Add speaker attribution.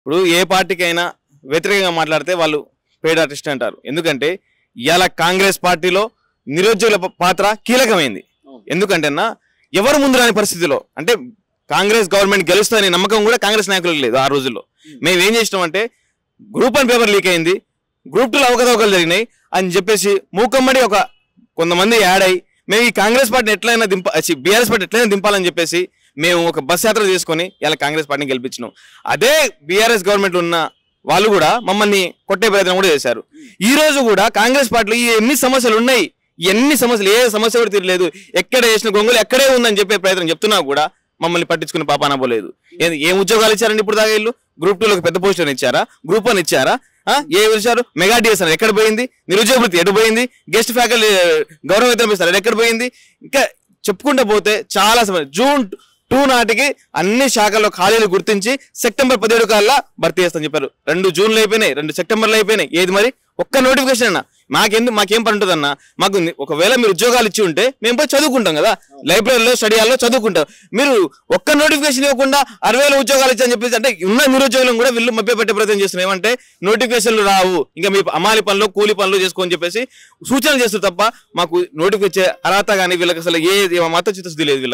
Speaker 1: ఇప్పుడు ఏ పార్టీకైనా వ్యతిరేకంగా మాట్లాడితే వాళ్ళు పెయిడ్ ఆర్టిస్ట్ అంటారు. ఎందుకంటే ఇవాళ కాంగ్రెస్ పార్టీలో నిరుద్యోగుల పాత్ర కీలకమైంది. ఎందుకంటే అన్న ఎవరు ముందు రాని పరిస్థితిలో అంటే కాంగ్రెస్ గవర్నమెంట్ గెలుస్తుందనే నమ్మకం కూడా కాంగ్రెస్ నాయకులకు లేదు. ఆ రోజుల్లో మేము ఏం చేసినాం అంటే గ్రూప్ 1 పేపర్ లీక్ అయింది, గ్రూప్ 2లో అవకతవకలు జరిగినాయి అని చెప్పేసి మూకమ్మడి కొంతమంది యాడ్ అయ్యి మేము ఈ కాంగ్రెస్ పార్టీని ఎట్లయినా బీఆర్ఎస్ పార్టీ ఎట్లయినా దింపాలని చెప్పేసి మేము ఒక బస్ యాత్ర చేసుకొని ఇలా కాంగ్రెస్ పార్టీని గెలిపించినాం. అదే బీఆర్ఎస్ గవర్నమెంట్ ఉన్న వాళ్ళు కూడా మమ్మల్ని కొట్టే ప్రయత్నం కూడా చేశారు. ఈ రోజు కూడా కాంగ్రెస్ పార్టీలో ఎన్ని సమస్యలు ఉన్నాయి, ఎన్ని సమస్యలు, ఏ సమస్య కూడా తీరలేదు, ఎక్కడ వేసిన గొంగులు ఎక్కడే ఉందని చెప్పే ప్రయత్నం చెప్తున్నా కూడా మమ్మల్ని పట్టించుకునే పాపాన పోలేదు. ఏం ఉద్యోగాలు ఇచ్చారండి ఇప్పుడు దాకా? వీళ్ళు గ్రూప్ 2లోకి పెద్ద పోస్టులను ఇచ్చారా? గ్రూప్ 1 ఇచ్చారా? ఏ ఇచ్చారు? మెగా డిఎస్ అన్నారు, ఎక్కడ పోయింది? నిరుద్యోగ వృత్తి ఎటు పోయింది? గెస్ట్ ఫ్యాకల్టీ గౌరవ వేతనం ఇస్తారు, ఎక్కడ పోయింది? ఇంకా చెప్పుకుంటూ పోతే చాలా జూన్ 2 నాటికి అన్ని శాఖల్లో ఖాళీలు గుర్తించి సెప్టెంబర్ 17 కల్లా భర్తీ చేస్తామని చెప్పారు. 2 జూన్లు అయిపోయినాయి, 2 సెప్టెంబర్లు అయిపోయినాయి. ఏది మరి ఒక్క నోటిఫికేషన్ అన్న మాకేం పని ఉంటుంది అన్న? మాకు ఒకవేళ మీరు ఉద్యోగాలు ఇచ్చి ఉంటే మేము పోయి చదువుకుంటాం కదా, లైబ్రరీలో స్టడీ హాల్లో చదువుకుంటాం. మీరు ఒక్క నోటిఫికేషన్ ఇవ్వకుండా 60,000 ఉద్యోగాలు ఇచ్చని చెప్పేసి అంటే ఉన్న నిరుద్యోగులను కూడా వీళ్ళు మభ్యపెట్టే ప్రయత్నం చేస్తున్నారు. ఏమంటే నోటిఫికేషన్లు రావు, ఇంకా మీ అమాలి పనులు కూలి పనులు చేసుకోని చెప్పేసి సూచనలు చేస్తారు తప్ప మాకు నోటిఫికేషన్ అర్హత కానీ వీళ్ళకి అసలు ఏ మత చిత్తశుద్ధి లేదు వీళ్ళకి.